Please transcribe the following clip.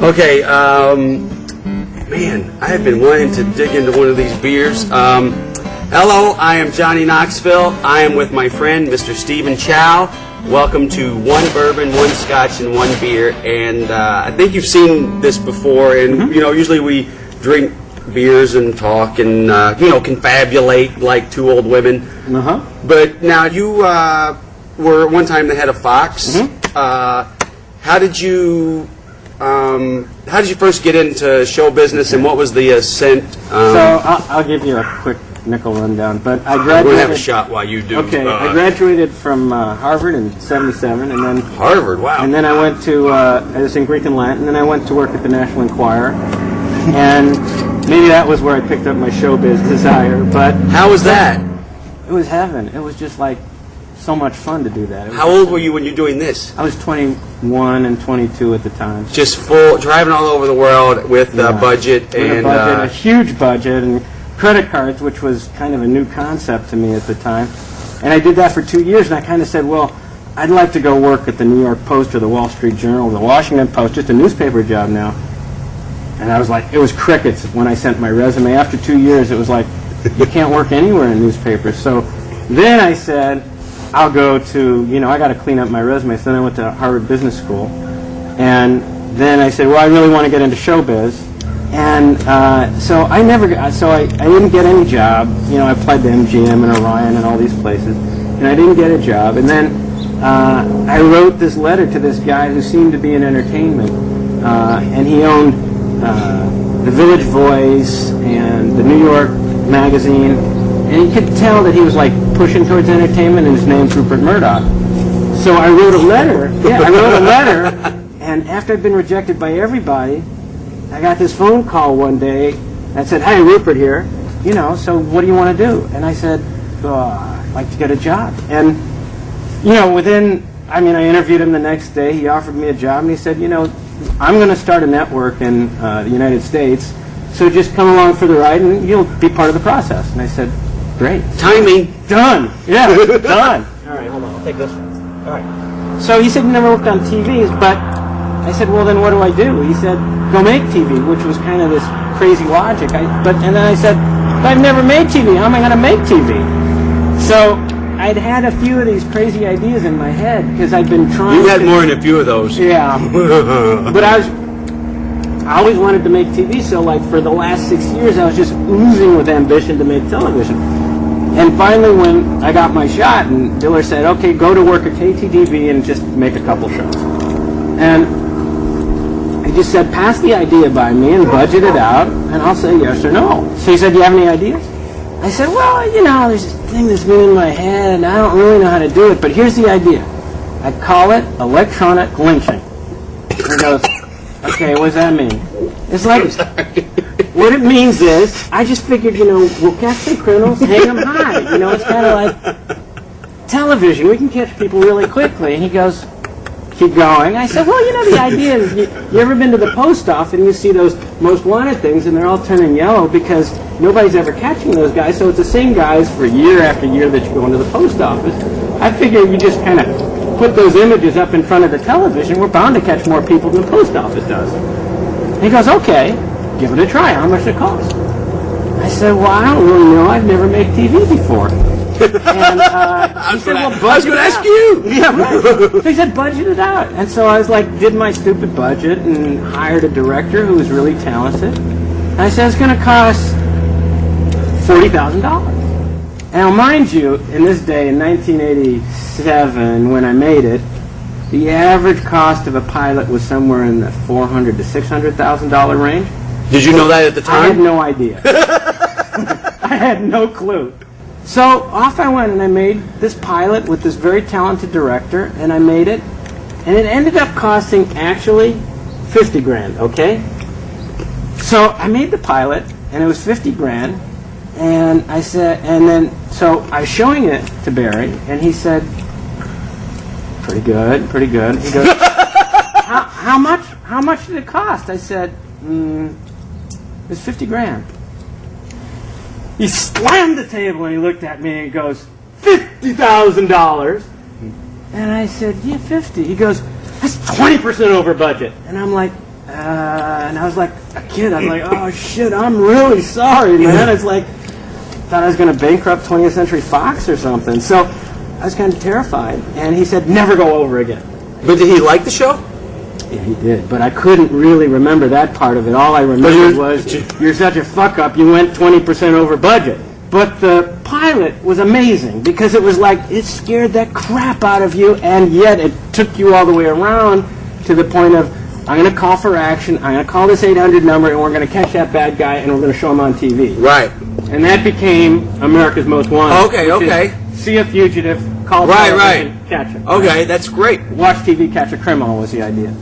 Okay, man, I have been wanting to dig into one of these beers. Hello, I am Johnny Knoxville. I am with my friend, Mr. Stephen Chao. Welcome to One Bourbon, One Scotch, and One Beer. And I think you've seen this before. And, you know, usually we drink beers and talk and, you know, confabulate like two old women. But now you were one time the head of Fox. How did you first get into show business, and what was the ascent? So I'll give you a quick nickel rundown. But I graduated. I'm going to have a shot while you do. Okay, I graduated from Harvard in '77, and then Harvard. Wow. And then I went to I was in Greek and Latin, and then I went to work at the National Enquirer, and maybe that was where I picked up my showbiz desire. But how was that? It was heaven. It was just like so much fun to do that. How old were you when you were doing this? I was 21 and 22 at the time. Just full driving all over the world with a budget and a huge budget and credit cards, which was kind of a new concept to me at the time. And I did that for 2 years, and I kind of said, well, I'd like to go work at the New York Post or the Wall Street Journal or the Washington Post, just a newspaper job now. And I was like, it was crickets when I sent my resume. After 2 years, it was like, you can't work anywhere in newspapers. So then I said, I'll go to, you know, I got to clean up my resume. So then I went to Harvard Business School. And then I said, well, I really want to get into showbiz. And so I didn't get any job. You know, I applied to MGM and Orion and all these places. And I didn't get a job. And then I wrote this letter to this guy who seemed to be in entertainment. And he owned the Village Voice and the New York Magazine. And you could tell that he was like pushing towards entertainment, and his name's Rupert Murdoch. So I wrote a letter. Yeah, I wrote a letter. And after I'd been rejected by everybody, I got this phone call one day that said, "Hey, Rupert here. You know, so what do you want to do?" And I said, "I'd like to get a job." And, you know, I interviewed him the next day. He offered me a job, and he said, "You know, I'm going to start a network in the United States, so just come along for the ride, and you'll be part of the process." And I said, "Great. Timing. Done. Yeah, done." All right, hold on. I'll take this one. All right. So he said, "You never worked on TVs," but I said, "Well, then what do I do?" He said, "Go make TV," which was kind of this crazy logic. And then I said, "But I've never made TV. How am I going to make TV?" So I'd had a few of these crazy ideas in my head because I'd been trying. You had more than a few of those. Yeah. But I always wanted to make TV, so like for the last 6 years I was just oozing with ambition to make television. And finally when I got my shot, and Diller said, "Okay, go to work at KTTV and just make a couple shows." And I just said, "Pass the idea by me and budget it out, and I'll say yes or no." So he said, "Do you have any ideas?" I said, "Well, you know, there's this thing that's been in my head, and I don't really know how to do it, but here's the idea. I'd call it electronic lynching." He goes, "Okay, what does that mean?" It's like, what it means is, I just figured, you know, we'll catch the criminals, hang them high. You know, it's kind of like television. We can catch people really quickly. And he goes, "Keep going." I said, "Well, you know, the idea is, you ever been to the post office and you see those most wanted things and they're all turning yellow because nobody's ever catching those guys, so it's the same guys for year after year that you go into the post office. I figure you just kind of put those images up in front of the television, we're bound to catch more people than the post office does." And he goes, "Okay, give it a try. How much does it cost?" I said, "Well, I don't really know. I've never made TV before." And he said, "Well, budget it out." I was going to ask you. Yeah, right. So he said, "Budget it out." And so I was like, did my stupid budget and hired a director who was really talented. And I said, "It's going to cost $40,000. Now, mind you, in this day, in 1987, when I made it, the average cost of a pilot was somewhere in the $400,000 to $600,000 range. Did you know that at the time? I had no idea. I had no clue. So off I went, and I made this pilot with this very talented director, and I made it, and it ended up costing actually 50 grand, okay? So I made the pilot, and it was 50 grand, and I said, so I was showing it to Barry, and he said, pretty good, pretty good. He goes, how much did it cost? I said, it was 50 grand. He slammed the table and he looked at me and he goes, $50,000. And I said, yeah, 50. He goes, that's 20% over budget. And I'm like, And I was like a kid. I'm like, oh shit, I'm really sorry, man. It's like, thought I was going to bankrupt 20th Century Fox or something. So I was kind of terrified. And he said, never go over again. But did he like the show? Yeah, he did. But I couldn't really remember that part of it. All I remembered was, you're such a fuck up, you went 20% over budget. But the pilot was amazing because it was like, it scared the crap out of you, and yet it took you all the way around to the point of, I'm going to call for action, I'm going to call this 800 number, and we're going to catch that bad guy, and we're going to show him on TV. Right. And that became America's Most Wanted. Okay, okay. See a fugitive, call Right, television, catch him. Okay, that's great. Watch TV, catch a criminal was the idea.